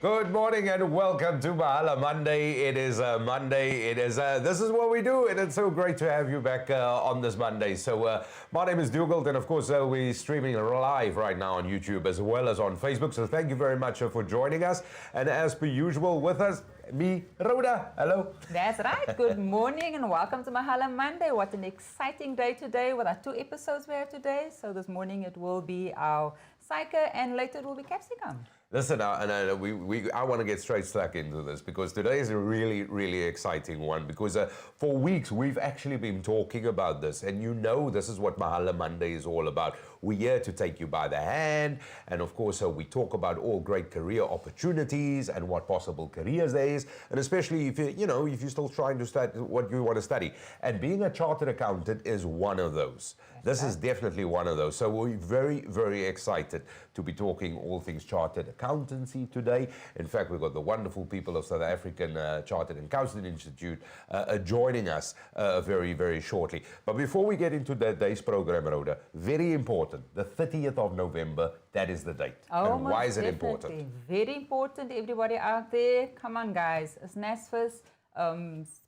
Good morning and welcome to Mahala Monday. It is Monday. This is what we do, and it's so great to have you back on this Monday. So my name is Thuthuka, and of course we're streaming live right now on YouTube as well as on Facebook. So thank you very much for joining us. And as per usual, with us, me, Rhoda. Hello. That's right. Good morning and welcome to Mahala Monday. What an exciting day today with our 2 episodes we have today. So this morning it will be our SAICA and later it will be capsicum. Listen, I want to get straight stuck into this because today is a really, really exciting one because for weeks we've actually been talking about this, and you know this is what Mahala Monday is all about. We're here to take you by the hand, and of course we talk about all great career opportunities and what possible careers there is, and especially if if you're still trying to study what you want to study. And being a chartered accountant is one of those. This is definitely one of those. So we're very, very excited to be talking all things chartered accountancy today. In fact, we've got the wonderful people of South African Chartered Accountancy Institute joining us very, very shortly. But before we get into today's program, Rhoda, very important, the 30th of November, that is the date. Oh, and why is it important? Very important, everybody out there. Come on, guys. It's NSFAS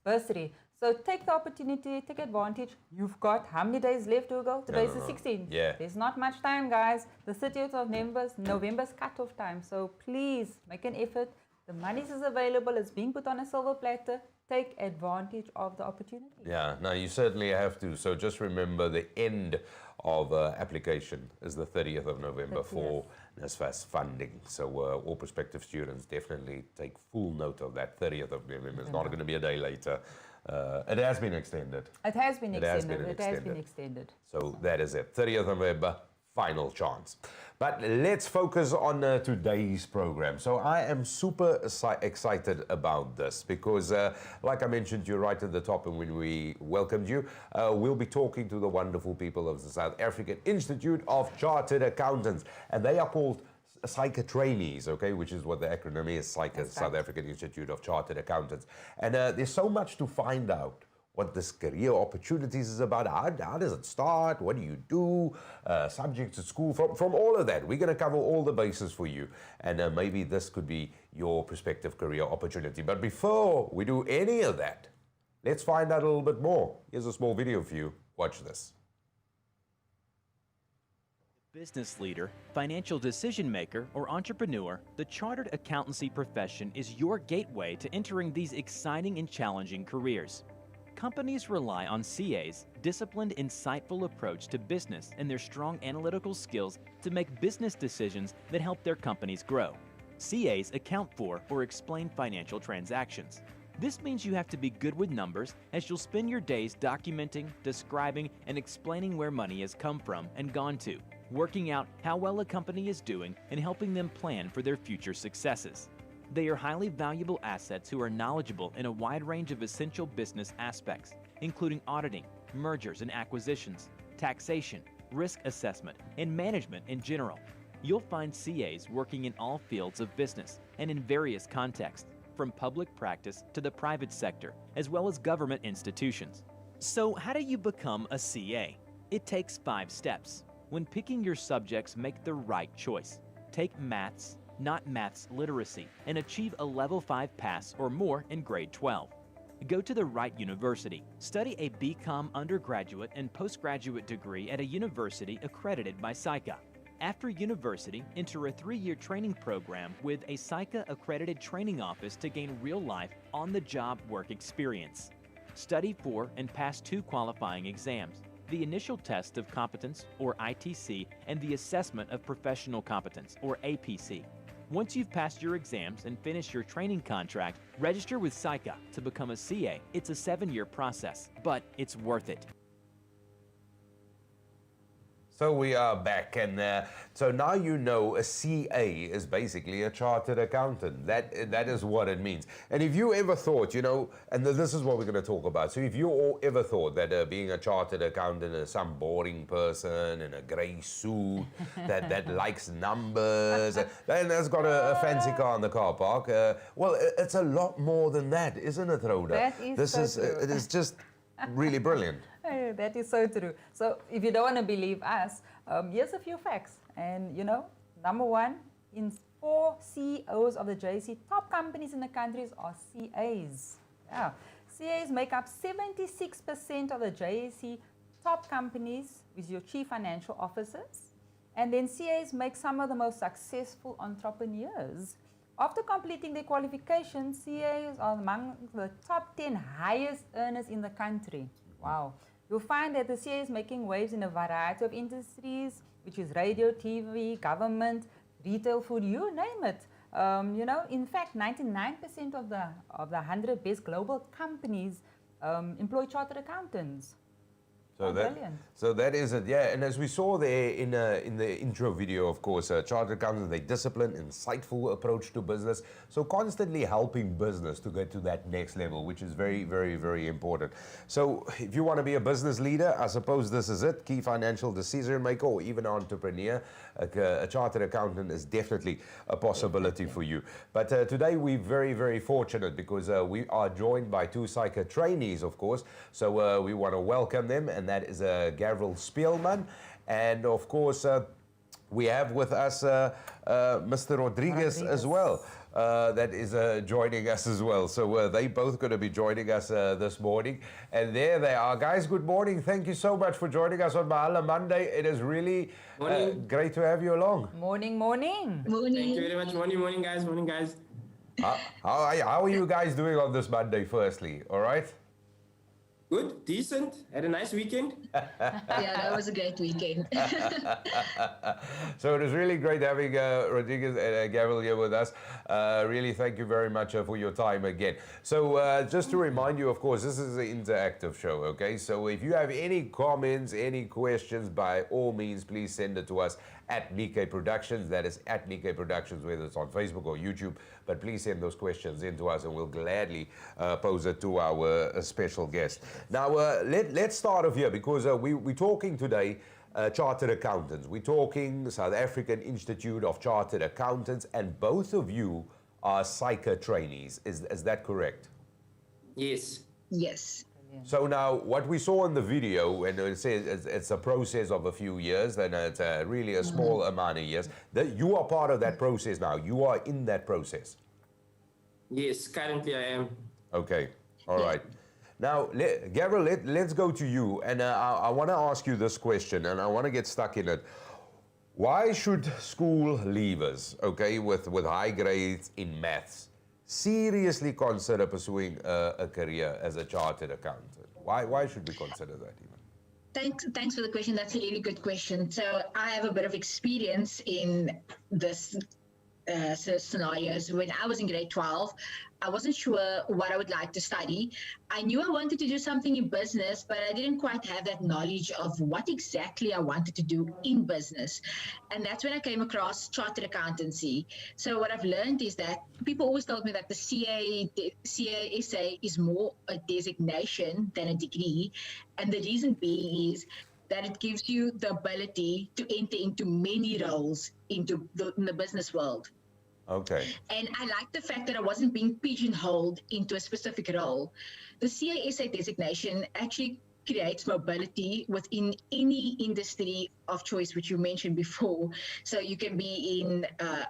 bursary. So take the opportunity, take advantage. You've got how many days left to go? Today's the 16th. Yeah. There's not much time, guys. The 30th of November's cut-off time. So please make an effort. The money is available. It's being put on a silver platter. Take advantage of the opportunity. Yeah, no, you certainly have to. So just remember the end of application is the 30th of November for NSFAS funding. So all prospective students definitely take full note of that 30th of November. It's not going to be a day later. It has been extended. It has been extended. So that is it. 30th of November, final chance. But let's focus on today's program. So I am super excited about this because, like I mentioned you right at the top and when we welcomed you, we'll be talking to the wonderful people of the South African Institute of Chartered Accountants. And they are called SAICA trainees, okay, which is what the acronym is, SAICA, South African Institute of Chartered Accountants. And there's so much to find out what this career opportunities is about. How does it start? What do you do? Subjects at school, from all of that. We're going to cover all the bases for you. And maybe this could be your prospective career opportunity. But before we do any of that, let's find out a little bit more. Here's a small video for you. Watch this. Business leader, financial decision maker, or entrepreneur, the chartered accountancy profession is your gateway to entering these exciting and challenging careers. Companies rely on CA's disciplined, insightful approach to business and their strong analytical skills to make business decisions that help their companies grow. CA's account for or explain financial transactions. This means you have to be good with numbers, as you'll spend your days documenting, describing, and explaining where money has come from and gone to, working out how well a company is doing and helping them plan for their future successes. They are highly valuable assets who are knowledgeable in a wide range of essential business aspects, including auditing, mergers and acquisitions, taxation, risk assessment, and management in general. You'll find CAs working in all fields of business and in various contexts, from public practice to the private sector, as well as government institutions. So how do you become a CA? It takes 5 steps. When picking your subjects, make the right choice. Take maths, not maths literacy, and achieve a level 5 pass or more in grade 12. Go to the right university. Study a BCom undergraduate and postgraduate degree at a university accredited by SAICA. After university, enter a 3-year training program with a SAICA accredited training office to gain real-life, on-the-job work experience. Study for and pass 2 qualifying exams: the initial test of competence, or ITC, and the assessment of professional competence, or APC. Once you've passed your exams and finished your training contract, register with SAICA to become a CA. It's a 7-year process, but it's worth it. So we are back, and so now you know a CA is basically a chartered accountant. That is what it means. And if you ever thought, and this is what we're going to talk about. So if you ever thought that being a chartered accountant is some boring person in a grey suit that likes numbers and has got a fancy car in the car park, well, it's a lot more than that, isn't it, Rhoda? That is true. It is just really brilliant. That is so true. So if you don't want to believe us, here's a few facts. And number one, in 4 CEOs of the JSE top companies in the countries are CAs. Yeah. CAs make up 76% of the JSE top companies with your chief financial officers. And then CAs make some of the most successful entrepreneurs. After completing their qualifications, CAs are among the top 10 highest earners in the country. Wow. You'll find that the CA is making waves in a variety of industries, which is radio, TV, government, retail, food, you name it. In fact, 99% of the 100 best global companies employ chartered accountants. So that is it, yeah. And as we saw there in the intro video, of course, chartered accountants, they disciplined, insightful approach to business. So constantly helping business to get to that next level, which is very, very, very important. So if you want to be a business leader, I suppose this is it. Key financial decision maker, or even entrepreneur, a chartered accountant is definitely a possibility for you. But today we're very, very fortunate because we are joined by two SAICA trainees, of course. So we want to welcome them, and that is Gavril Spielman, and of course we have with us Mr. Rodriguez as well. That is joining us as well. So they both going to be joining us this morning. And there they are. Guys, good morning. Thank you so much for joining us on Mahala Monday. It is really great to have you along. Morning, morning. Morning. Thank you very much. Morning, guys. Morning, guys. How are you guys doing on this Monday, firstly? All right? Good, decent. Had a nice weekend. Yeah, that was a great weekend. So it is really great having Rodriguez and Gavril here with us. Really, thank you very much for your time again. So just to remind you, of course, this is an interactive show, okay? So if you have any comments, any questions, by all means, please send it to us at Nickay Productions. That is at Nickay Productions, whether it's on Facebook or YouTube. But please send those questions in to us, and we'll gladly pose it to our special guest. Now, let's start off here, because we're talking today chartered accountants. We're talking South African Institute of Chartered Accountants, and both of you are SAICA trainees. Is that correct? Yes. Yes. So now, what we saw in the video, and it says it's a process of a few years, and it's really a small amount of years, that you are part of that process now. You are in that process. Yes, currently I am. Okay, all right. Now, Gavril, let's go to you, and I want to ask you this question, and I want to get stuck in it. Why should school leavers, okay, with high grades in maths, seriously consider pursuing a career as a chartered accountant? Why should we consider that even? Thanks for the question. That's a really good question. So I have a bit of experience in this scenarios. When I was in grade 12, I wasn't sure what I would like to study. I knew I wanted to do something in business, but I didn't quite have that knowledge of what exactly I wanted to do in business. And that's when I came across chartered accountancy. So what I've learned is that people always told me that the CASA is more a designation than a degree. And the reason being is that it gives you the ability to enter into many roles in the business world. Okay. And I like the fact that I wasn't being pigeonholed into a specific role. The CASA designation actually creates mobility within any industry of choice, which you mentioned before. So you can be in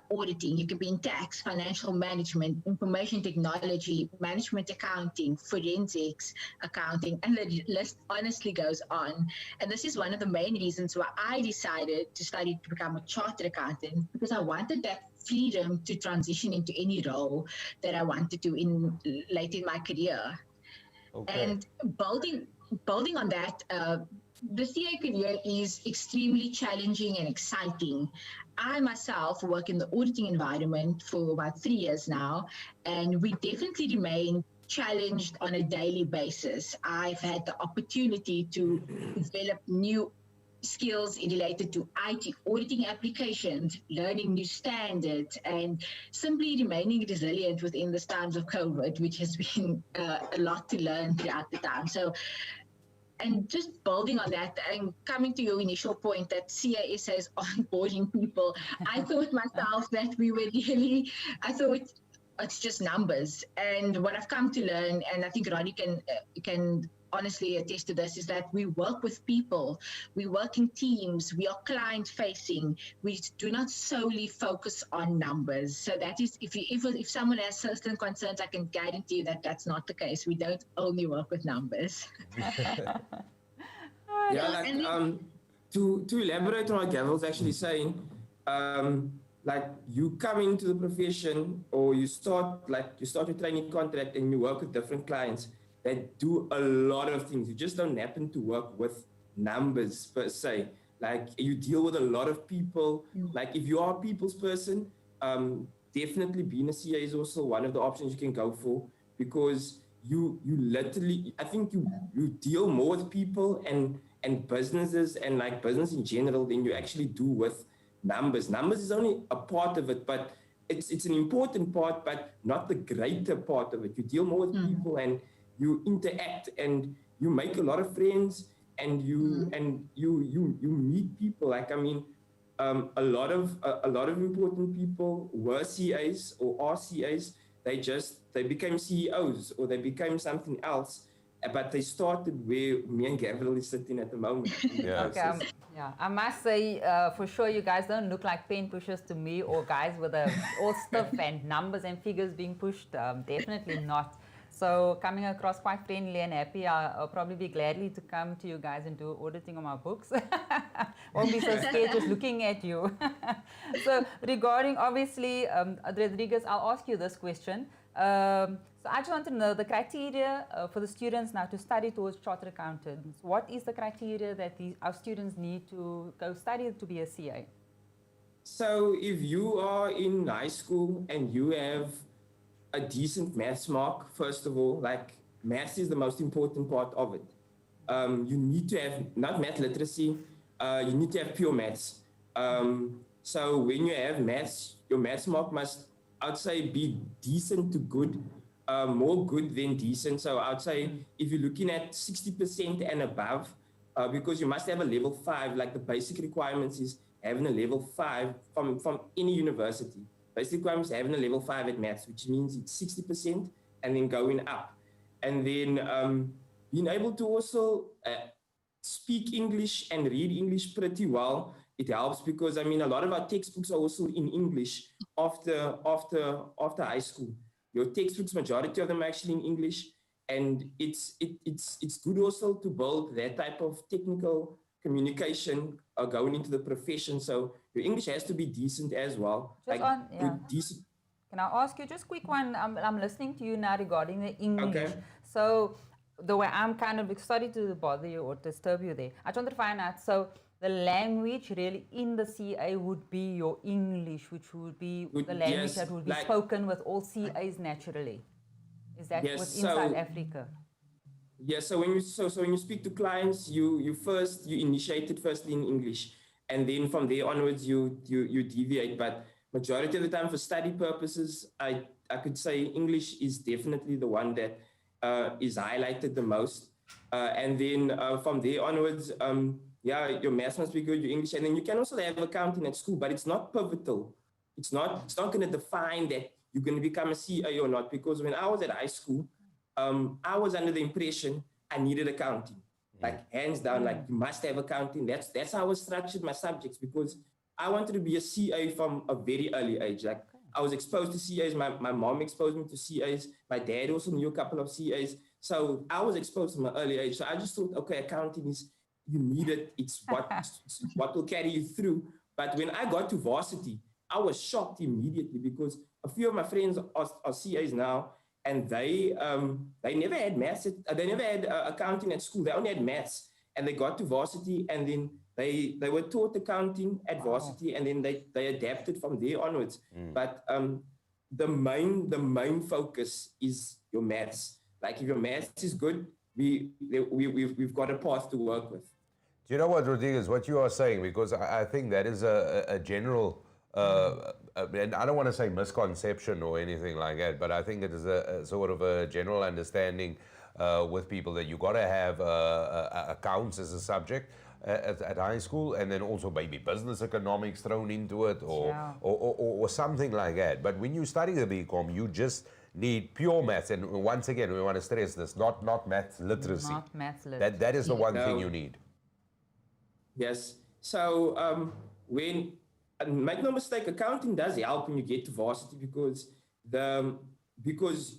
auditing, you can be in tax, financial management, information technology, management accounting, forensics accounting, and the list honestly goes on. And this is one of the main reasons why I decided to study to become a chartered accountant, because I wanted that freedom to transition into any role that I wanted to late in my career. Okay. And building on that, the CA career is extremely challenging and exciting. I myself work in the auditing environment for about 3 years now, and we definitely remain challenged on a daily basis. I've had the opportunity to develop new skills related to IT auditing applications, learning new standards, and simply remaining resilient within the times of COVID, which has been a lot to learn throughout the time. So, and just building on that and coming to your initial point that CASA is onboarding people, I thought myself that I thought it's just numbers. And what I've come to learn, and I think Ronnie can honestly attest to this, is that we work with people, we work in teams, we are client facing, we do not solely focus on numbers. So that is, if someone has certain concerns, I can guarantee you that that's not the case. We don't only work with numbers. Yeah, like to elaborate on what Gavel's actually saying, like you come into the profession or you start your training contract and you work with different clients that do a lot of things. You just don't happen to work with numbers per se. Like you deal with a lot of people. Like if you are a people's person, definitely being a CA is also one of the options you can go for, because you literally, I think you deal more with people and businesses and like business in general than you actually do with numbers. Numbers is only a part of it, but it's an important part, but not the greater part of it. You deal more with people and you interact and you make a lot of friends and you meet people. Like, I mean, a lot of important people were CAs or are CAs. They became CEOs or they became something else, but they started where me and Gabriel is sitting at the moment. Yeah. Okay, yeah, I must say, for sure, you guys don't look like pen pushers to me, or guys with all stuff and numbers and figures being pushed. Definitely not. So coming across quite friendly and happy, I'll probably be gladly to come to you guys and do auditing on my books. Won't be so scared just looking at you. So regarding, obviously, Rodriguez, I'll ask you this question. So I just want to know the criteria for the students now to study towards chartered accountants. What is the criteria that our students need to go study to be a CA? So if you are in high school and you have a decent maths mark, first of all, like maths is the most important part of it. You need to have, not math literacy, you need to have pure maths. So when you have maths, your maths mark must, I'd say, be decent to good, more good than decent. So I'd say if you're looking at 60% and above, because you must have a level 5, like the basic requirements is having a level 5 from any university. Basic requirements having a level 5 at maths, which means it's 60% and then going up. And then being able to also speak English and read English pretty well, it helps, because I mean a lot of our textbooks are also in English after high school. Your textbooks, majority of them are actually in English, and it's good also to build that type of technical communication going into the profession. So your English has to be decent as well. Just like on, yeah. decent. Can I ask you just quick one? I'm listening to you now regarding the English. Okay. So the way I'm kind of sorry to bother you or disturb you there. I just want to find out. So the language really in the CA would be your English, which would be the language that would be spoken with all CAs naturally. Is that within South Africa? Yeah, so when you speak to clients, you initiate it first in English, and then from there onwards you deviate. But majority of the time, for study purposes, I could say English is definitely the one that is highlighted the most. And then from there onwards, your maths must be good, your English, and then you can also have accounting at school, but it's not pivotal. It's not going to define that you're going to become a CA or not. Because when I was at high school, I was under the impression I needed accounting, like hands down, like you must have accounting. That's how I was structured my subjects, because I wanted to be a CA from a very early age. Like I was exposed to CAs. My mom exposed me to CAs. My dad also knew a couple of CAs. So I was exposed from an early age. So I just thought, okay, accounting is, you need it. It's what will carry you through. But when I got to varsity, I was shocked immediately, because a few of my friends are CAs now, and they never had maths. They never had accounting at school. They only had maths, and they got to varsity, and then they were taught accounting at varsity, and then they adapted from there onwards. But the main focus is your maths. Like if your maths is good, we've got a path to work with. Do you know what, Rodriguez, what you are saying? Because I think that is a general, and I don't want to say misconception or anything like that, but I think it is a sort of a general understanding with people that you got to have accounts as a subject at high school, and then also maybe business economics thrown into it, or something like that. But when you study the BCom, you just need pure maths. And once again, we want to stress this, not maths literacy. Not maths literacy. That is the one thing No. you need. Yes. So when and make no mistake, accounting does help when you get to varsity because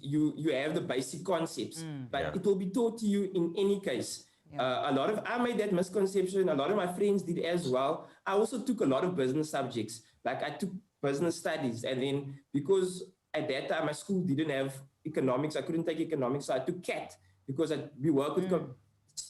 you have the basic concepts, but Yeah. it will be taught to you in any case. I made that misconception. A lot of my friends did as well. I also took a lot of business subjects. Like I took business studies, and then because at that time my school didn't have economics, I couldn't take economics, so I took CAT because we work with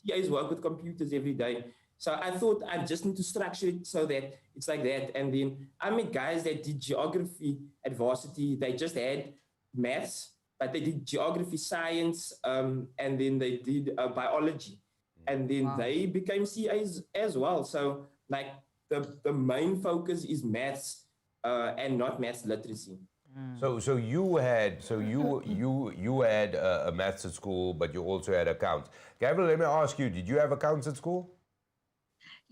CAs work with computers every day. So I thought I just need to structure it so that it's like that. And then I met guys that did geography at varsity. They just had maths, but they did geography, science, and then they did biology. And then they became CAs as well. So like the main focus is maths and not maths literacy. So you had a maths at school, but you also had accounts. Gabriel, let me ask you: did you have accounts at school?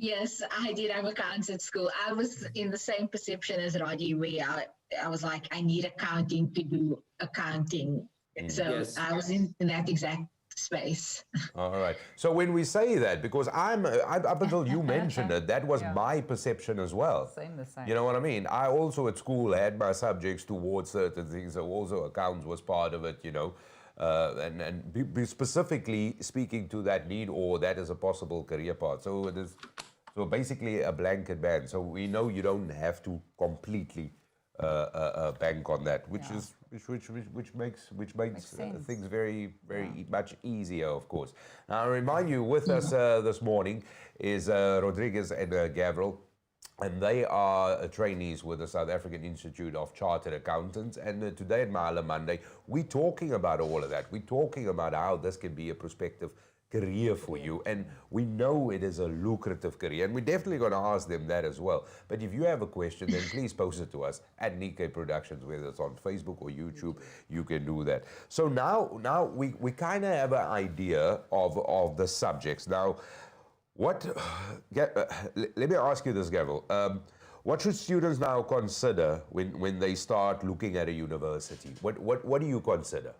Yes, I did have accounts at school. I was in the same perception as Raji, where I was like, I need accounting to do accounting. So Yes. I was in that exact space. All right. So when we say that, because up until you mentioned it, that was Yeah. my perception as well. Same, the same. You know what I mean? I also at school had my subjects towards certain things. So also accounts was part of it, you know. And be specifically speaking to that need or that is a possible career path. So it is basically a blanket ban. So we know you don't have to completely bank on that, which makes sense. things very much easier, of course. Now, I remind you, with us this morning is Rodriguez and Gabriel. And they are trainees with the South African Institute of Chartered Accountants. And today at Mahala Monday, we're talking about all of that. We're talking about how this can be a prospective career for you. And we know it is a lucrative career. And we're definitely going to ask them that as well. But if you have a question, then please post it to us at Nickay Productions, whether it's on Facebook or YouTube, you can do that. So now we kind of have an idea of the subjects. Now, let me ask you this, Gabriel. What should students now consider when they start looking at a university? What do you consider?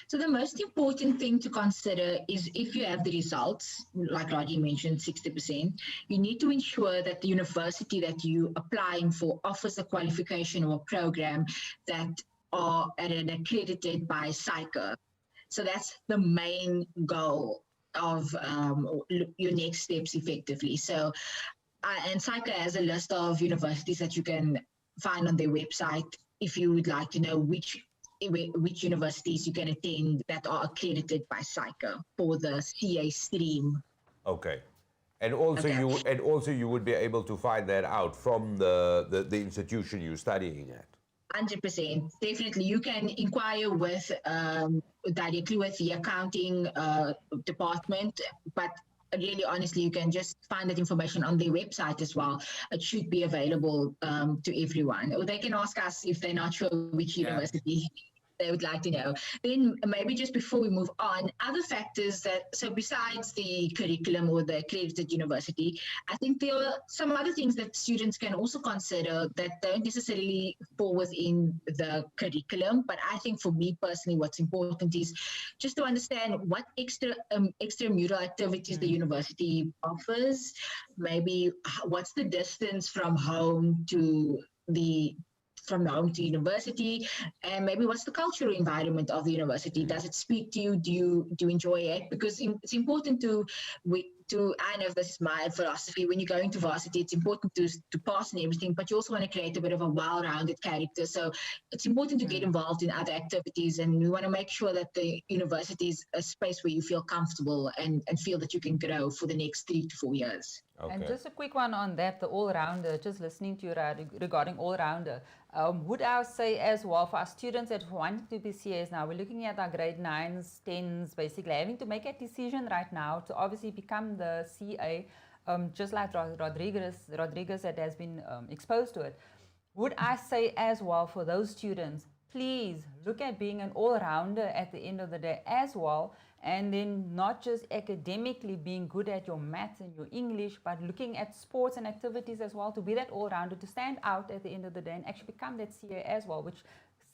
So the most important thing to consider is if you have the results, like Raji mentioned, 60%, you need to ensure that the university that you applying for offers a qualification or a program that are accredited by SAICA. So that's the main goal of your next steps effectively. So, and SAICA has a list of universities that you can find on their website if you would like to know which universities you can attend that are accredited by SAICA for the CA stream. Okay. And also you would be able to find that out from the institution you're studying at. 100%. Definitely. You can inquire with directly with the accounting department, but really honestly, you can just find that information on their website as well. It should be available to everyone. Or they can ask us if they're not sure which university they would like to know. Then maybe just before we move on, other factors so besides the curriculum or the accredited university, I think there are some other things that students can also consider that don't necessarily fall within the curriculum. But I think for me personally, what's important is just to understand what extramural activities the university offers, maybe what's the distance from home to university, and maybe what's the cultural environment of the university? Does it speak to you? Do you enjoy it? Because it's important I know this is my philosophy, when you go into varsity, it's important to pass and everything, but you also want to create a bit of a well-rounded character. So it's important to get involved in other activities, and we want to make sure that the university is a space where you feel comfortable and feel that you can grow for the next 3 to 4 years. Okay. And just a quick one on that, the all-rounder, just listening to you regarding all-rounder, would I say as well for our students that want to be CAs now, we're looking at our grade 9s, 10s, basically having to make a decision right now to obviously become the CA, just like Rodriguez that has been exposed to it. Would I say as well for those students, please look at being an all-rounder at the end of the day as well, and then not just academically being good at your maths and your English, but looking at sports and activities as well to be that all-rounder, to stand out at the end of the day and actually become that CA as well, which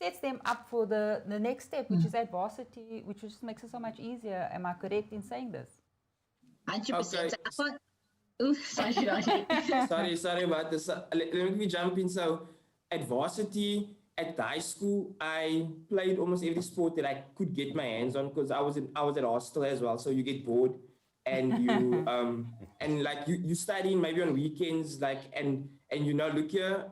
sets them up for the next step, which is adversity, which just makes it so much easier. Am I correct in saying this? 100%. Okay. So I thought, sorry, Shirley. Sorry about this. Let me jump in. So, at varsity, at high school, I played almost every sport that I could get my hands on because I was at hostel as well. So you get bored, and you and like you studying maybe on weekends, like and look here,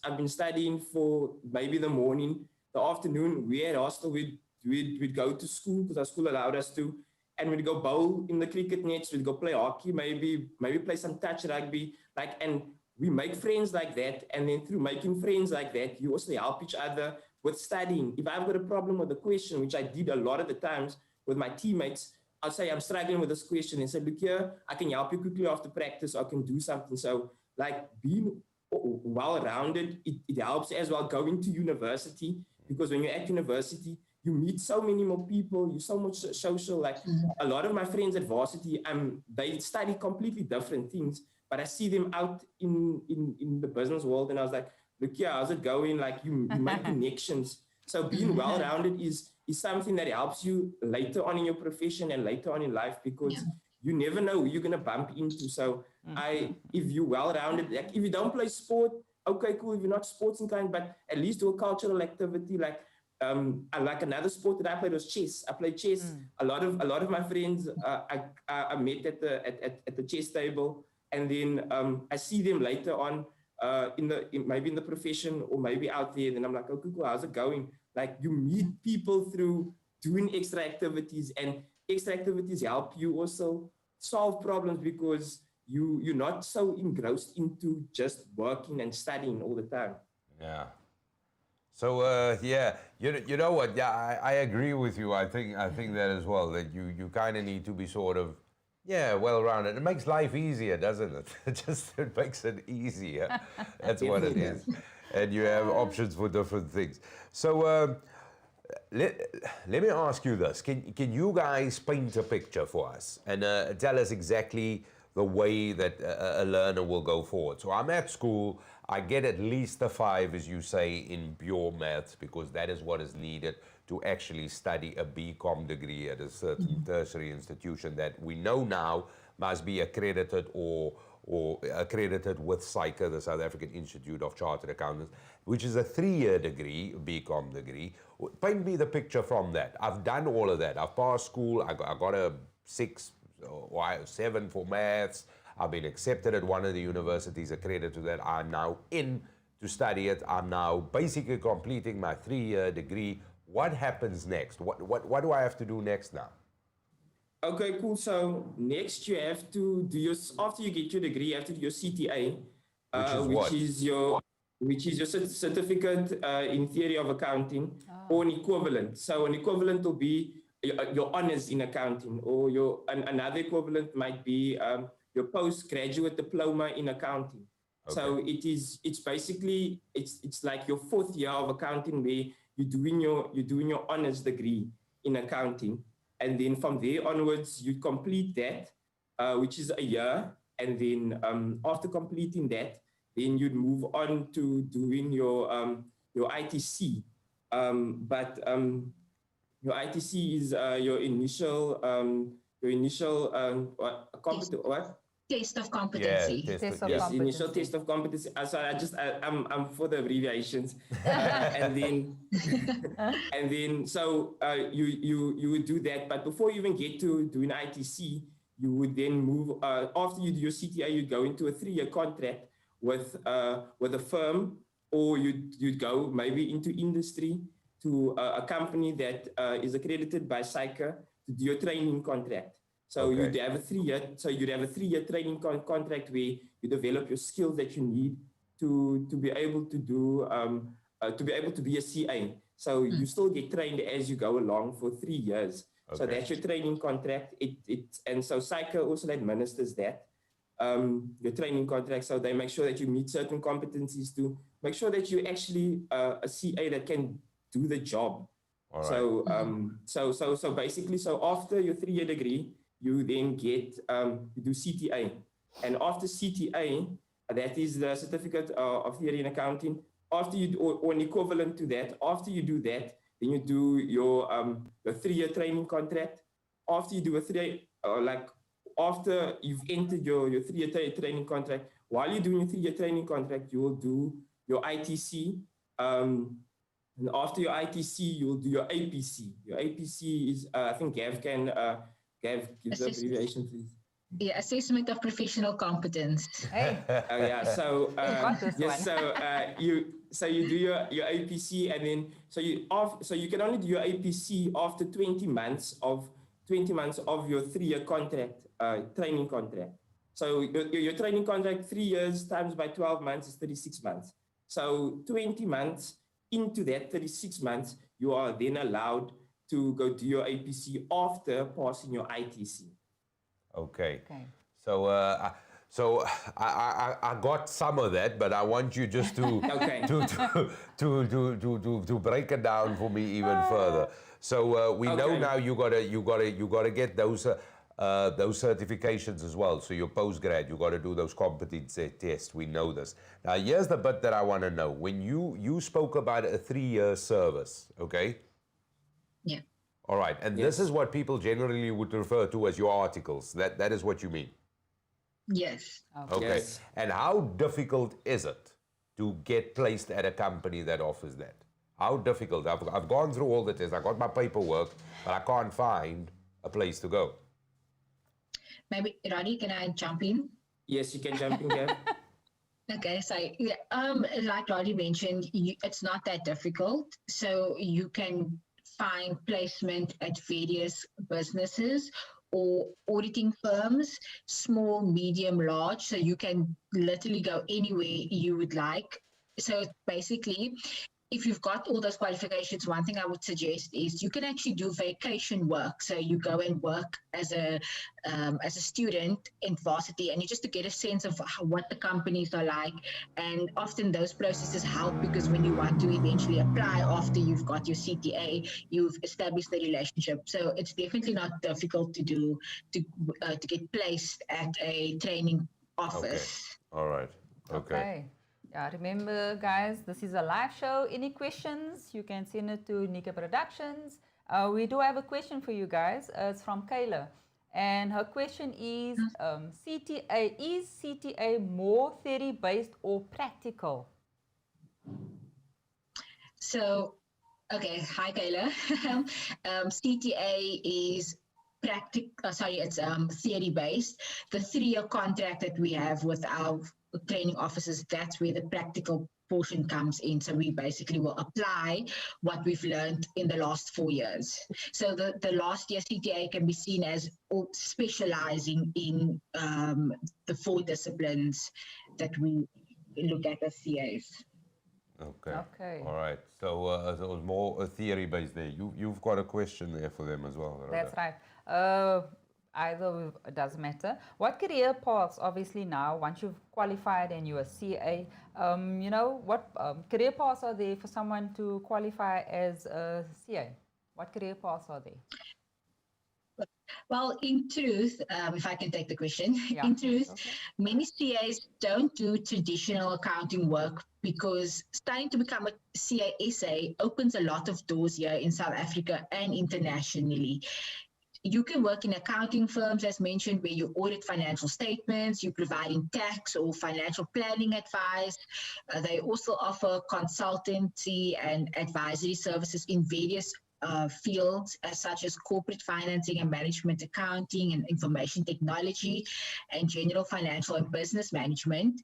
I've been studying for maybe the morning, the afternoon. We at hostel we'd go to school because our school allowed us to. And we'd go bowl in the cricket nets, we'd go play hockey, maybe play some touch rugby, and we make friends like that. And then through making friends like that, you also help each other with studying. If I've got a problem with a question, which I did a lot of the times with my teammates, I'll say, I'm struggling with this question and say, look here, I can help you quickly after practice, or I can do something. So like being well-rounded, it helps as well going to university, because when you're at university, you meet so many more people, you're so much social. Like a lot of my friends at varsity, they study completely different things, but I see them out in the business world, and I was like, look, yeah, how's it going? Like you make connections. So being well-rounded is something that helps you later on in your profession and later on in life, because you never know who you're gonna bump into. So if you're well-rounded, like if you don't play sport, okay, cool. If you're not sports inclined, but at least do a cultural activity. Like another sport that I played was chess. I played chess. A lot of my friends I met at the chess table, and then I see them later on maybe in the profession or maybe out there. Then I'm like, okay, cool, how's it going? Like you meet people through doing extra activities, and extra activities help you also solve problems, because you're not so engrossed into just working and studying all the time. Yeah. So you know what? Yeah, I agree with you. I think that as well. That you kind of need to be sort of well-rounded. It makes life easier, doesn't it? It makes it easier. That's what it is. And you have options for different things. So let me ask you this: Can you guys paint a picture for us and tell us exactly the way that a learner will go forward? So I'm at school. I get at least a 5, as you say, in pure maths, because that is what is needed to actually study a BCom degree at a certain tertiary institution that we know now must be accredited or accredited with SAICA, the South African Institute of Chartered Accountants, which is a 3-year degree, BCom degree. Paint me the picture from that. I've done all of that. I've passed school. I got a 6 or 7 for maths. I've been accepted at one of the universities accredited to that. I'm now in to study it. I'm now basically completing my 3-year degree. What happens next? What do I have to do next now? Okay, cool. So next you have to do after you get your degree, you have to do your CTA, which is your certificate in theory of accounting, or an equivalent. So an equivalent will be your honors in accounting, or another equivalent might be your postgraduate diploma in accounting. Okay. So it's basically like your 4th year of accounting, where you're doing your honors degree in accounting, and then from there onwards you complete that, which is a year, and then after completing that, then you'd move on to doing your ITC, your ITC is your initial Test of competency. Initial test of competency. Sorry, I'm for the abbreviations. and then so you would do that, but before you even get to doing ITC, you would then move after you do your CTA, you go into a 3-year contract with a firm, or you'd go maybe into industry to a company that is accredited by SAICA to do your training contract. So you'd have a 3-year training contract where you develop your skills that you need to be able to do to be able to be a CA. So you still get trained as you go along for 3 years. Okay. So that's your training contract. And so SAICA also administers that your training contract. So they make sure that you meet certain competencies to make sure that you're actually a CA that can do the job. All right. So basically, after your 3-year degree, you then get you do CTA, and after CTA, that is the certificate of theory in accounting. after you, or an equivalent to that, after you do that, then you do your 3-year training contract. After you do a after you've entered your 3-year training contract, while you're doing your 3-year training contract, you will do your ITC. And after your ITC, you'll do your APC. Your APC is, I think Gav gives the abbreviation, please. Yeah, assessment of professional competence. Hey, Yeah. So got this one. so you do your APC, and then so you can only do your APC after 20 months of your 3-year contract, training contract. So your training contract, 3 years times by 12 months is 36 months. So 20 months into that 36 months, you are then allowed to go do your APC after passing your ITC. Okay. Okay. So I got some of that, but I want you just to Okay. to break it down for me even further. So we know Okay. now you gotta get those certifications as well. So your postgrad, you gotta do those competency tests. We know this. Now here's the bit that I want to know. When you spoke about a 3-year service, okay? Yeah. All right, and this is what people generally would refer to as your articles. That is what you mean. Yes. Okay. Yes. And how difficult is it to get placed at a company that offers that? How difficult? I've gone through all the tests. I got my paperwork, but I can't find a place to go. Maybe, Roddy, can I jump in? Yes, you can jump in, Gav. Okay, so yeah, like Roddy mentioned, it's not that difficult. So you can find placement at various businesses or auditing firms, small, medium, large. So you can literally go anywhere you would like. So basically, if you've got all those qualifications, one thing I would suggest is you can actually do vacation work. So you go and work as a student in varsity, and you just to get a sense of what the companies are like. And often those processes help, because when you want to eventually apply after you've got your CTA, you've established the relationship. So it's definitely not difficult to do to get placed at a training office. Okay. All right. Okay. Yeah, remember, guys, this is a live show. Any questions, you can send it to Nickay Productions. We do have a question for you guys. It's from Kayla. And her question is, is CTA more theory-based or practical? So, okay, hi, Kayla. CTA is theory-based. The 3-year contract that we have with our training officers, that's where the practical portion comes in. So we basically will apply what we've learned in the last 4 years. So the last year CTA can be seen as specializing in the 4 disciplines that we look at as CAs. Okay. All right. So it was more theory-based there. You've got a question there for them as well. That's right. Either it doesn't matter. What career paths, obviously now, once you've qualified and you're a CA, what career paths are there for someone to qualify as a CA? What career paths are there? Well, in truth, if I can take the question, Yeah. in truth, many CAs don't do traditional accounting work, because starting to become a CASA opens a lot of doors here in South Africa and internationally. You can work in accounting firms, as mentioned, where you audit financial statements, you're providing tax or financial planning advice. They also offer consultancy and advisory services in various fields, such as corporate financing and management accounting and information technology and general financial and business management.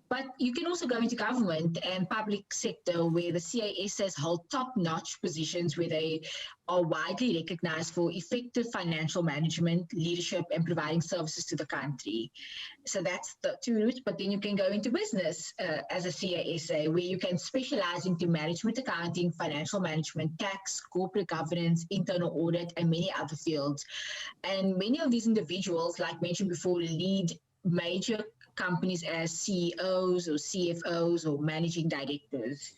But you can also go into government and public sector, where the CASs hold top-notch positions, where they are widely recognized for effective financial management, leadership, and providing services to the country. So that's the 2 routes. But then you can go into business as a CASA, where you can specialize into management accounting, financial management, tax, corporate governance, internal audit, and many other fields. And many of these individuals, like mentioned before, lead major companies as CEOs or CFOs or managing directors.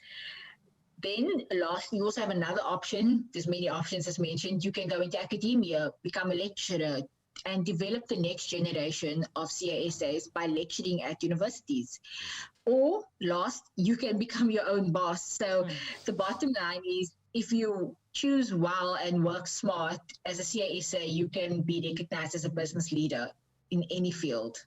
Then lastly, you also have another option. There's many options, as mentioned. You can go into academia, become a lecturer, and develop the next generation of CASAs by lecturing at universities. or last, you can become your own boss. So the bottom line is, if you choose well and work smart as a CASA, you can be recognized as a business leader in any field.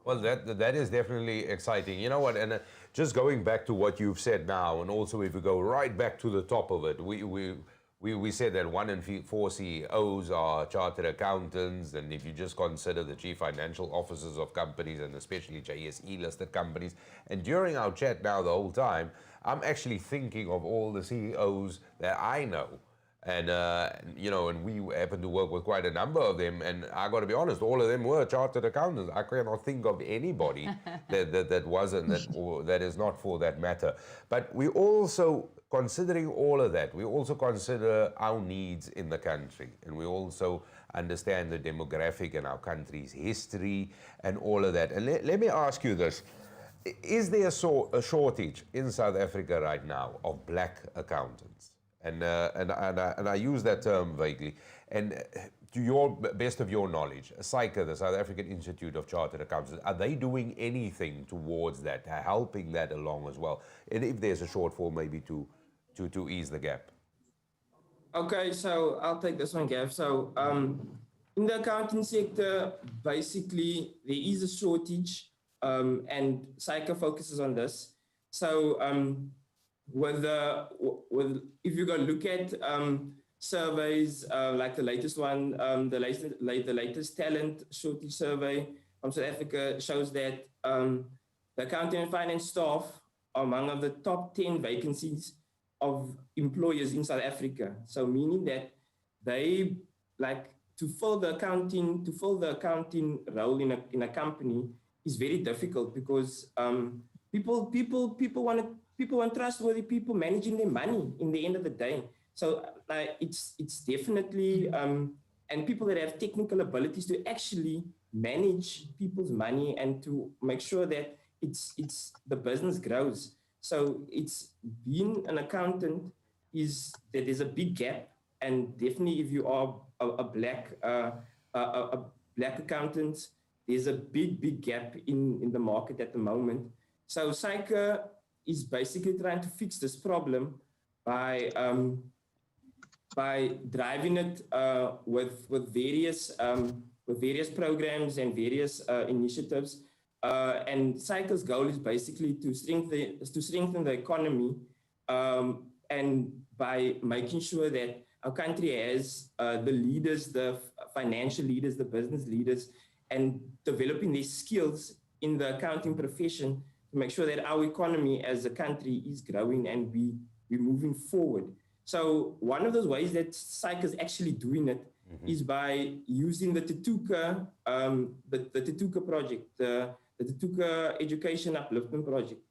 Well, that is definitely exciting. You know what? And just going back to what you've said now, and also if we go right back to the top of it, we said that 1 in 4 CEOs are chartered accountants, and if you just consider the chief financial officers of companies, and especially JSE listed companies, and during our chat now the whole time, I'm actually thinking of all the CEOs that I know. And, you know, and we happen to work with quite a number of them. And I got to be honest, all of them were chartered accountants. I cannot think of anybody that wasn't, or that is not for that matter. But we also, considering all of that, we also consider our needs in the country. And we also understand the demographic and our country's history and all of that. And let me ask you this. Is there a shortage in South Africa right now of black accountants? And I use that term vaguely. And to your best of your knowledge, SAICA, the South African Institute of Chartered Accountants, are they doing anything towards that, helping that along as well? And if there's a shortfall, maybe to ease the gap. Okay, so I'll take this one, Gav. So in the accounting sector, basically there is a shortage, and SAICA focuses on this. So if you go look at surveys like the latest one, the latest talent shortage survey from South Africa shows that the accounting and finance staff are among of the top 10 vacancies of employers in South Africa. So meaning that they to fill the accounting role in a company is very difficult, because people want trustworthy people managing their money in the end of the day. So it's definitely and people that have technical abilities to actually manage people's money and to make sure that it's the business grows. So it's being an accountant is that there's a big gap, and definitely if you are a black accountant, there's a big gap in the market at the moment. So SAICA is basically trying to fix this problem by driving it with various programs and various initiatives. And SAICA's goal is basically to strengthen the economy, and by making sure that our country has the leaders, the financial leaders, the business leaders, and developing these skills in the accounting profession to make sure that our economy as a country is growing and we're moving forward. So one of those ways that SAICA is actually doing it is by using the Thuthuka, the Thuthuka project, the Thuthuka Education Upliftment Project.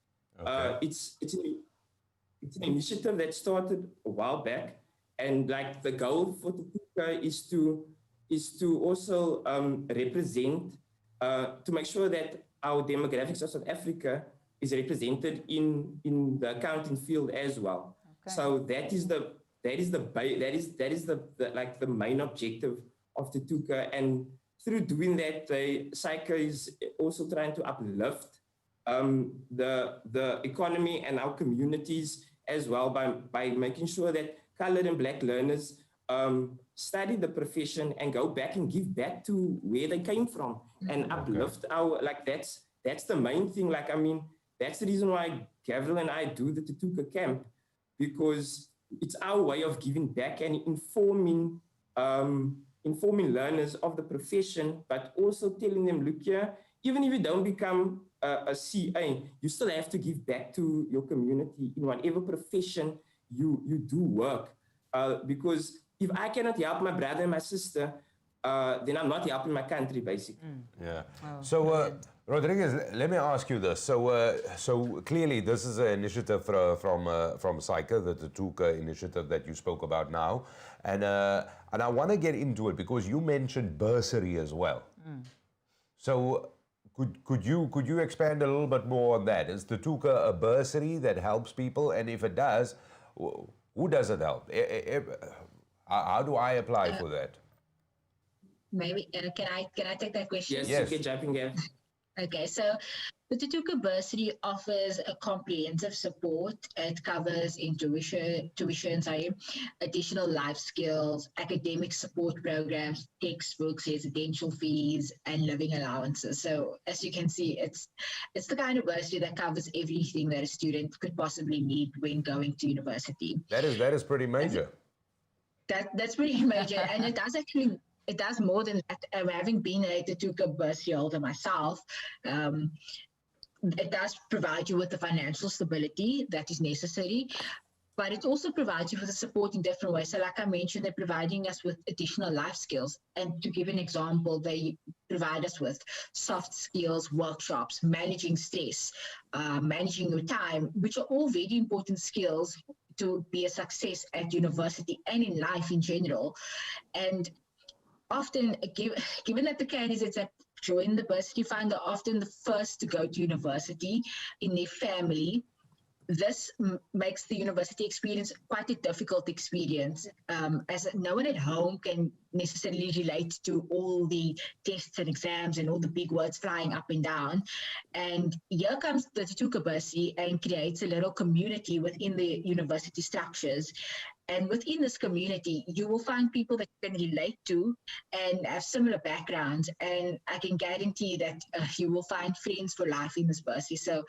Okay. It's an initiative that started a while back, and like the goal for Thuthuka is to also represent, to make sure that our demographics of South Africa is represented in the accounting field as well. Okay. So that is the main objective of the Thuthuka, and through doing that, SAICA is also trying to uplift the economy and our communities as well by making sure that colored and black learners study the profession and go back and give back to where they came from and uplift our, that's the main thing. That's the reason why Gabriel and I do the Thuthuka camp, because it's our way of giving back and informing learners of the profession, but also telling them, look here, even if you don't become a CA, you still have to give back to your community in whatever profession you do work. Because if I cannot help my brother and my sister, then I'm not helping my country, basically. Yeah. Oh, so, Rodriguez, let me ask you this. So clearly, this is an initiative from SAICA, the Thuthuka initiative that you spoke about now, and I want to get into it because you mentioned bursary as well. So, could you expand a little bit more on that? Is Thuthuka a bursary that helps people, and if it does, who does it help? How do I apply for that? Maybe can I take that question? Yes. You can jump in, Gav. Okay, so The Thuthuka bursary offers a comprehensive support. It covers tuition, additional life skills, academic support programs, textbooks, residential fees, and living allowances. So as you can see, it's the kind of bursary that covers everything that a student could possibly need when going to university. That is pretty major. That's pretty major, and it does more than that. Having been a Thuthuka bursary holder myself, it does provide you with the financial stability that is necessary, but it also provides you with the support in different ways. So like I mentioned, they're providing us with additional life skills. And to give an example, they provide us with soft skills workshops, managing stress, managing your time, which are all very important skills to be a success at university and in life in general. And often, given that the candidates that join the bursary fund are often the first to go to university in their family, this makes the university experience quite a difficult experience, as no one at home can necessarily relate to all the tests and exams and all the big words flying up and down. And here comes the Thuthuka bursary and creates a little community within the university structures. And within this community, you will find people that you can relate to and have similar backgrounds. And I can guarantee that you will find friends for life in this bursary. So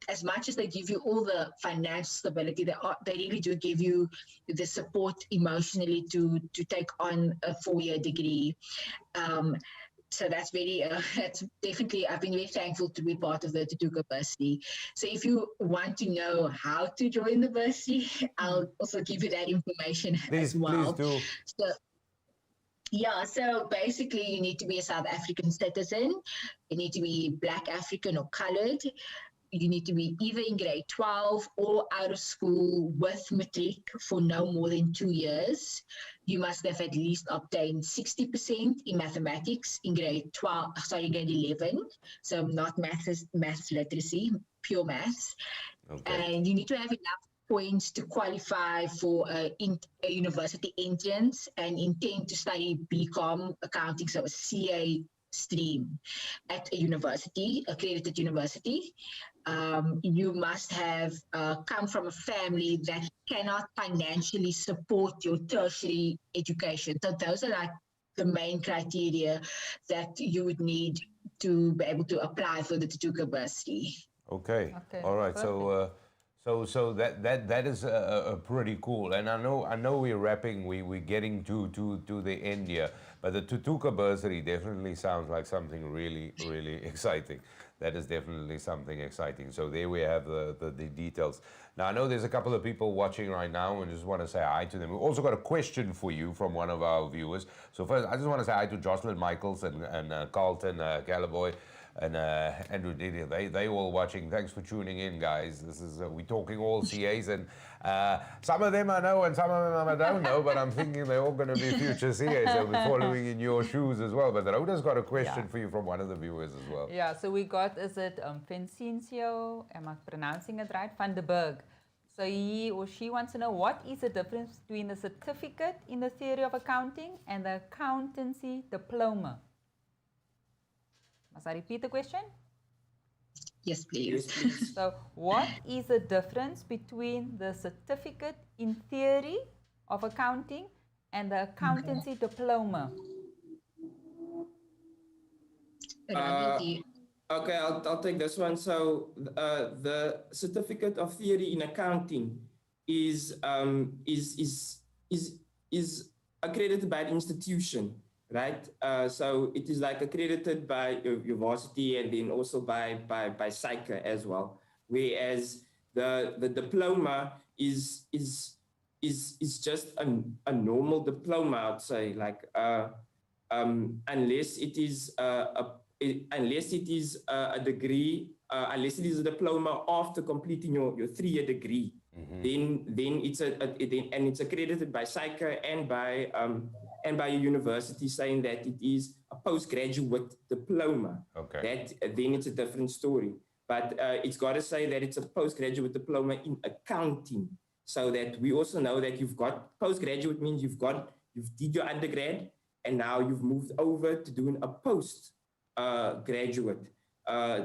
as much as they give you all the financial stability, they really do give you the support emotionally to take on a 4-year degree. So that's that's definitely, I've been very thankful to be part of the Thuthuka bursary. So if you want to know how to join the bursary, I'll also give you that information as well. Please do. So basically you need to be a South African citizen, you need to be Black African or colored, you need to be either in grade 12 or out of school with matric for no more than 2 years. You must have at least obtained 60% in mathematics in grade 11. So not maths literacy, pure maths. Okay. And you need to have enough points to qualify for a university entrance and intend to study BCom accounting, so a CA stream at a university, accredited university. You must have come from a family that cannot financially support your tertiary education. So those are like the main criteria that you would need to be able to apply for the Thuthuka bursary. Okay. All right. Perfect. So that is pretty cool. And I know we're wrapping, we're getting to the end here, but the Thuthuka bursary definitely sounds like something really, really exciting. That is definitely something exciting. So there we have the details. Now I know there's a couple of people watching right now and just want to say hi to them. We've also got a question for you from one of our viewers. So first, I just want to say hi to Jocelyn Michaels and Carlton Calaboy and Andrew Didier. They all watching. Thanks for tuning in, guys. This is we're talking all CAs, and some of them I know and some of them I don't know, but I'm thinking they're all going to be future CAs. They'll be following in your shoes as well. But Rhoda's got a question for you from one of the viewers as well. Yeah, so we got, is it Vincencio, am I pronouncing it right? Van der Berg. So he or she wants to know, what is the difference between the certificate in the theory of accounting and the accountancy diploma? Must I repeat the question? Yes, please. So what is the difference between the certificate in theory of accounting and the accountancy diploma? Okay, I'll take this one. So the certificate of theory in accounting is accredited by an institution, right? So it is like accredited by your varsity and then also by SAICA as well. Whereas the diploma is just a normal diploma, I'd say, like unless it is a degree, unless it is a diploma after completing your 3-year degree, then it's accredited by SAICA and by a university, saying that it is a postgraduate diploma. Okay. Then it's a different story. But it's got to say that it's a postgraduate diploma in accounting, so that we also know that you've got postgraduate means you've did your undergrad and now you've moved over to doing a post graduate.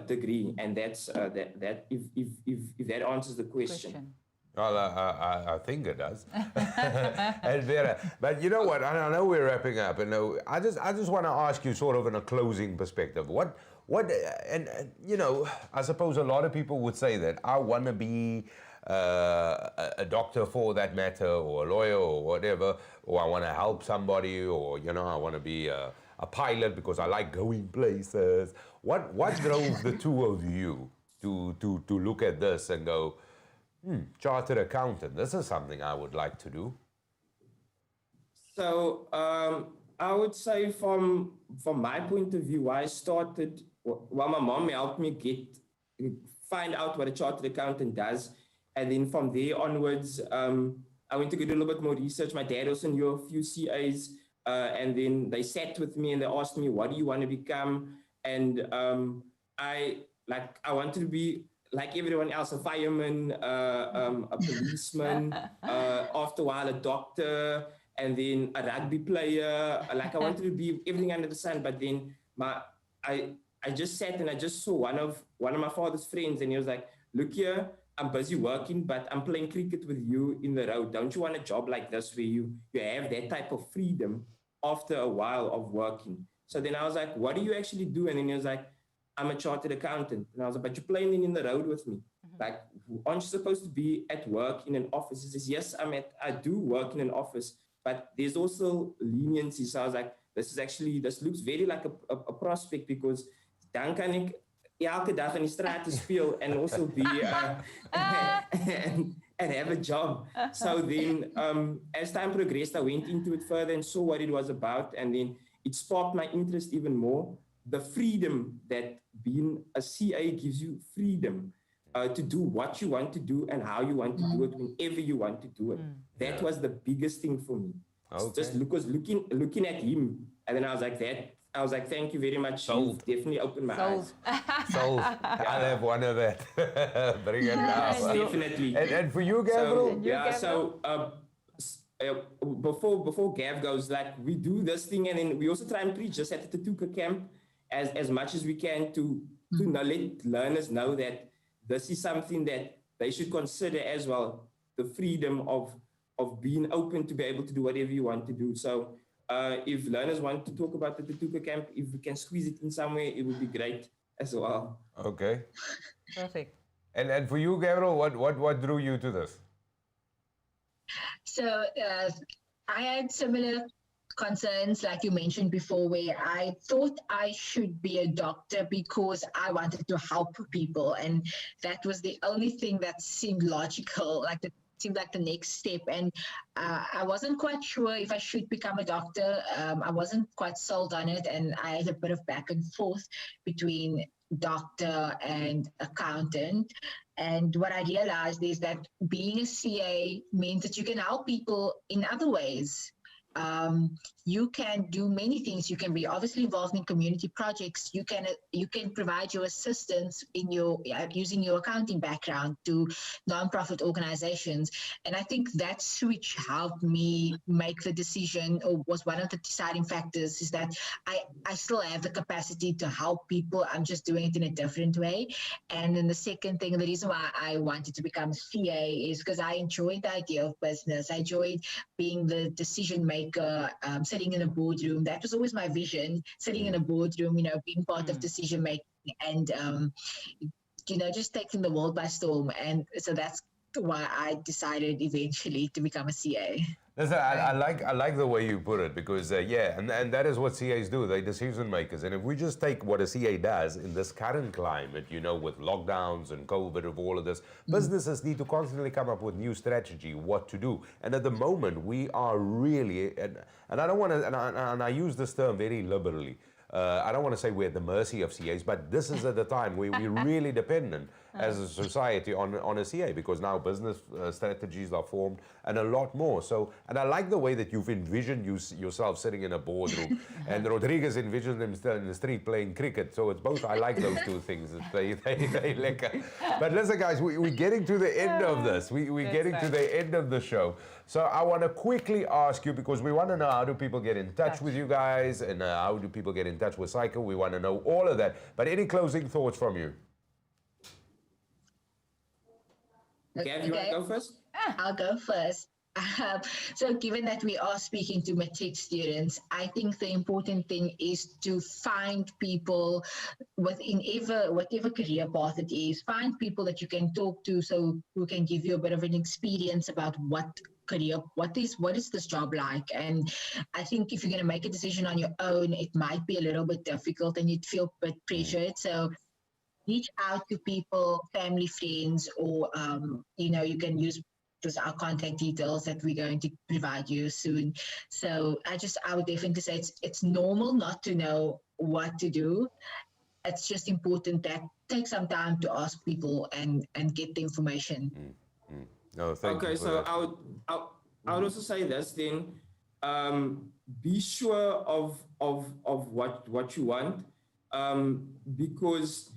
degree, and that's that if that answers the question. Well, I think it does. And Vera, but you know what? I know we're wrapping up, and I just want to ask you, sort of in a closing perspective, what, and you know, I suppose a lot of people would say that I want to be a doctor for that matter, or a lawyer, or whatever, or I want to help somebody, or you know, I want to be a pilot because I like going places. What drove the two of you to look at this and go, chartered accountant, this is something I would like to do? So I would say from my point of view, I started, well, my mom helped me find out what a chartered accountant does. And then from there onwards, I went to do a little bit more research. My dad also knew a few CAs, and then they sat with me and they asked me, what do you want to become? And I wanted to be like everyone else, a fireman, a policeman, after a while a doctor, and then a rugby player. Like I wanted to be everything under the sun. But then I just sat and I just saw one of my father's friends, and he was like, look here, I'm busy working, but I'm playing cricket with you in the road. Don't you want a job like this where you have that type of freedom after a while of working? So then I was like, what do you actually do? And then he was like, I'm a chartered accountant. And I was like, but you're playing in the road with me. Like, aren't you supposed to be at work in an office? He says, yes, I do work in an office, but there's also leniency. So I was like, this looks very like a prospect, because dan kan ek elke dag in die straat speel and also be and have a job. So then as time progressed, I went into it further and saw what it was about, and then it sparked my interest even more. The freedom that being a CA gives you, freedom to do what you want to do and how you want to do it whenever you want to do it. That was the biggest thing for me. Okay. Just looking at him, and then I was like, thank you very much. You've definitely opened my eyes. Sold. I'll have one of that. Bring it now. Definitely. And for you, Gabriel? Before Gav goes, like, we do this thing, and then we also try and preach just at the Thuthuka camp as much as we can to let learners know that this is something that they should consider as well, the freedom of being open to be able to do whatever you want to do. So if learners want to talk about the Thuthuka camp, if we can squeeze it in somewhere, it would be great as well. Okay. Perfect. And for you, Gabriel, what drew you to this? So I had similar concerns, like you mentioned before, where I thought I should be a doctor because I wanted to help people, and that was the only thing that seemed logical, seemed like the next step. And I wasn't quite sure if I should become a doctor. I wasn't quite sold on it, and I had a bit of back and forth between doctor and accountant. And what I realized is that being a CA means that you can help people in other ways. You can do many things. You can be obviously involved in community projects. You can provide your assistance in using your accounting background to nonprofit organizations. And I think that switch helped me make the decision, or was one of the deciding factors, is that I still have the capacity to help people. I'm just doing it in a different way. And then the second thing, the reason why I wanted to become a CA is because I enjoyed the idea of business. I enjoyed being the decision maker, sitting in a boardroom. That was always my vision, sitting in a boardroom, being part of decision making and, just taking the world by storm. And so that's why I decided eventually to become a CA. Listen, I like the way you put it, because and that is what CAs do. They're decision makers. And if we just take what a CA does in this current climate, with lockdowns and COVID, of all of this, businesses need to constantly come up with new strategy, what to do. And at the moment, we are really, and I don't want to, and I use this term very liberally. I don't want to say we're at the mercy of CAs, but this is at the time where we're really dependent. as a society on a CA, because now business strategies are formed and a lot more. So, and I like the way that you've envisioned yourself sitting in a boardroom, and Rodriguez envisioned himself in the street playing cricket. So it's both. I like those two things. They lekker. But listen, guys, we're getting to the end of this. We're getting to the end of the show. So I want to quickly ask you, because we want to know, how do people get in touch with you guys, and how do people get in touch with SAICA? We want to know all of that. But any closing thoughts from you? Gav, you want to go first? I'll go first. So given that we are speaking to matric students, I think the important thing is to find people within whatever career path it is, find people that you can talk to, so who can give you a bit of an experience about what is this job like. And I think if you're going to make a decision on your own, it might be a little bit difficult and you'd feel a bit pressured. So reach out to people, family, friends, or you can use just our contact details that we're going to provide you soon. So I would definitely say it's normal not to know what to do. It's just important that take some time to ask people and get the information. No, thank you. Okay, so I would also say this then. Be sure of what you want, because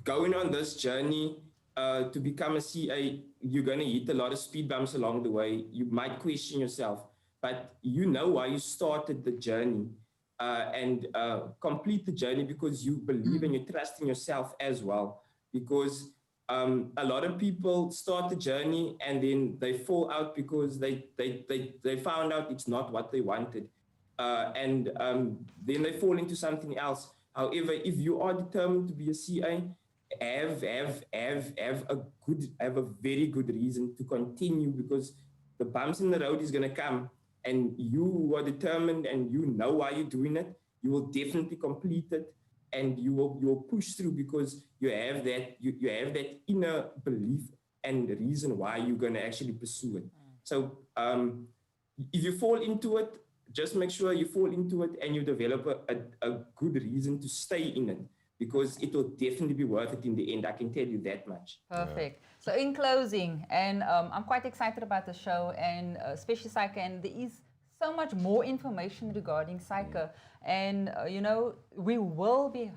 going on this journey to become a CA, you're going to hit a lot of speed bumps along the way. You might question yourself, but you know why you started the journey, and complete the journey because you believe and you trust in yourself as well. Because a lot of people start the journey and then they fall out because they found out it's not what they wanted, and then they fall into something else. However, if you are determined to be a CA, have a very good reason to continue, because the bumps in the road is going to come, and you are determined and you know why you're doing it. You will definitely complete it, and you will push through because you have that inner belief and the reason why you're going to actually pursue it. So if you fall into it, just make sure you fall into it and you develop a good reason to stay in it, because it will definitely be worth it in the end. I can tell you that much. Perfect. So in closing, and I'm quite excited about the show, and especially SAICA, and there is so much more information regarding SAICA. And, we will be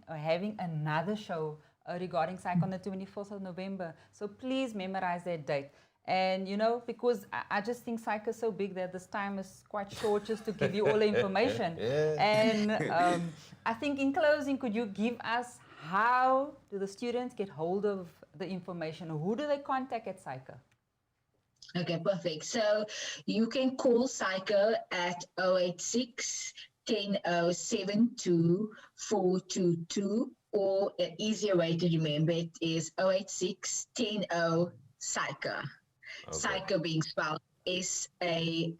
having another show regarding SAICA on the 24th of November. So please memorize that date. And, because I just think SAICA is so big that this time is quite short just to give you all the information. And I think in closing, could you give us, how do the students get hold of the information? Who do they contact at SAICA? Okay, perfect. So you can call SAICA at 086 1007 422, or an easier way to remember it is 086 10 SAICA. SAICA being spelled SAICA.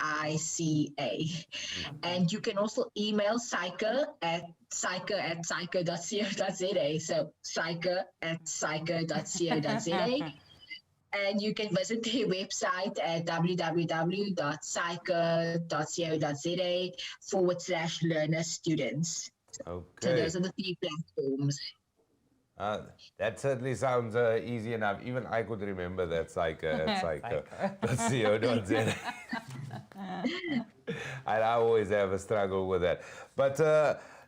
And you can also email SAICA at saica@saica.co.za. So saica@saica.co.za. And you can visit their website at www.saica.co.za/learner students. Okay. So those are the 3 platforms. That certainly sounds easy enough. Even I could remember that saica.co.za. And I always have a struggle with that. But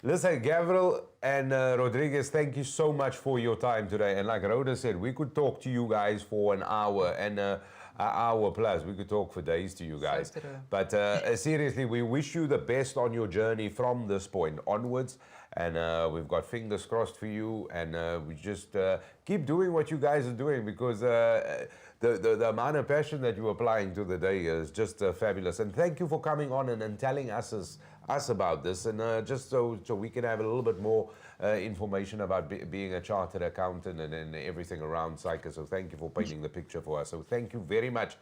listen, Gabriel and Rodriguez, thank you so much for your time today. And like Rhoda said, we could talk to you guys for an hour, and an hour plus. We could talk for days to you guys. So true. But seriously, we wish you the best on your journey from this point onwards. And we've got fingers crossed for you. And we just keep doing what you guys are doing, because the amount of passion that you're applying to the day is just fabulous. And thank you for coming on and telling us about this, and just so we can have a little bit more information about being a chartered accountant and everything around SAICA. So thank you for painting the picture for us. So thank you very much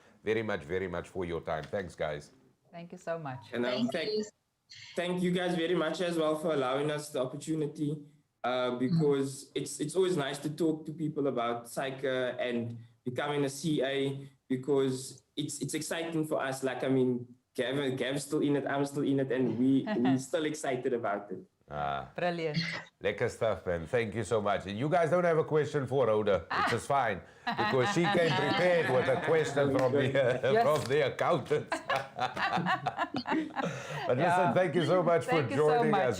for your time. Thanks, guys. Thank you so much. And thank you guys very much as well for allowing us the opportunity, because it's always nice to talk to people about SAICA and becoming a CA, because it's exciting for us. Like, I mean, Gav's still in it, I'm still in it, and we're still excited about it. Brilliant. Lekker stuff, man. Thank you so much. You guys don't have a question for Rhoda, which is fine, because she came prepared with a question from the accountant. But listen, thank you so much for joining us.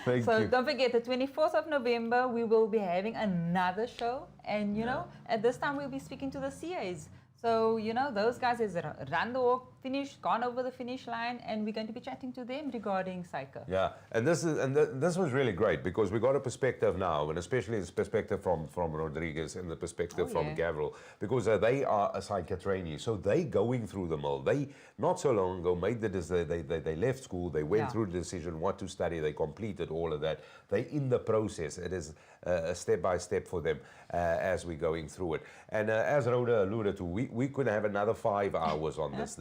Thank you. Don't forget, the 24th of November, we will be having another show. And, you know, at this time, we'll be speaking to the CAs. So, you know, those guys has run the walk, finished, gone over the finish line, and we're going to be chatting to them regarding SAICA. Yeah, and this was really great because we got a perspective now, and especially this perspective from Rodriguez and the perspective from Gavril, because they are a SAICA trainee, so they going through the mill. They not so long ago made the they left school, they went through the decision what to study, they completed all of that. They in the process. It is a step by step for them as we're going through it. And as Rhoda alluded to, we could have another 5 hours on this.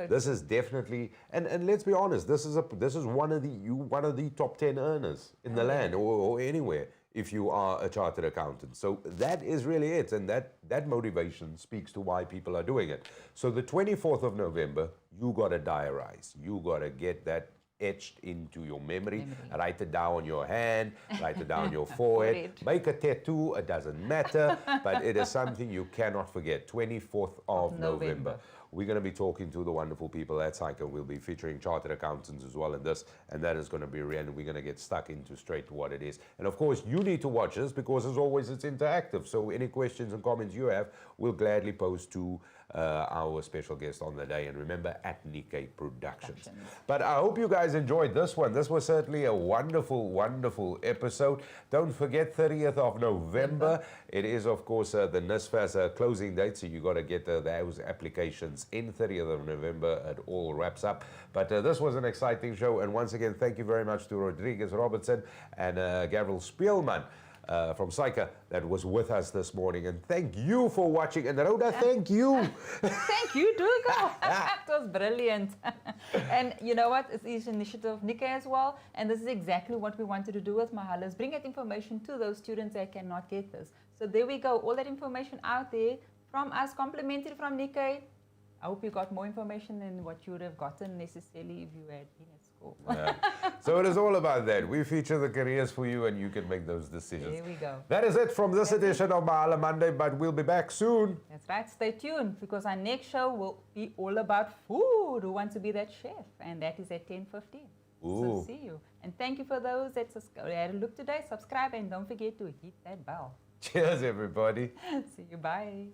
This is definitely, and let's be honest, this is one of the top 10 earners in the land or anywhere if you are a chartered accountant. So that is really it, and that motivation speaks to why people are doing it. So the 24th of November, you got to diarize. You got to get that etched into your memory. Write it down on your hand, write it down on your forehead, make a tattoo, it doesn't matter, but it is something you cannot forget. 24th of November. We're going to be talking to the wonderful people at SAICA. We'll be featuring chartered accountants as well in this, and that is going to be real, and we're going to get stuck into straight to what it is. And of course, you need to watch this because, as always, it's interactive. So any questions and comments you have, we'll gladly post to our special guest on the day. And remember, at Nickay Productions. But I hope you guys enjoyed this one. This was certainly a wonderful, wonderful episode. Don't forget, 30th of November. It is, of course, the NSFAS closing date, so you got to get those applications in 30th of November. It all wraps up. But this was an exciting show. And once again, thank you very much to Rodriguez Robertson and Gavril Spielman from SAICA that was with us this morning. And thank you for watching. And Rhoda, thank you. Thank you, Thuthuka. It was brilliant. And you know what? It's the initiative of Nickay as well. And this is exactly what we wanted to do with Mahala, is bring that information to those students that cannot get this. So there we go. All that information out there from us, complimented from Nickay. I hope you got more information than what you would have gotten necessarily if you had been at school. So it is all about that. We feature the careers for you and you can make those decisions. There we go. That is it from this edition of Mahala Monday, but we'll be back soon. That's right. Stay tuned because our next show will be all about food. Who wants to be that chef? And that is at 10:15. So see you. And thank you for those that had a look today. Subscribe and don't forget to hit that bell. Cheers, everybody. See you. Bye.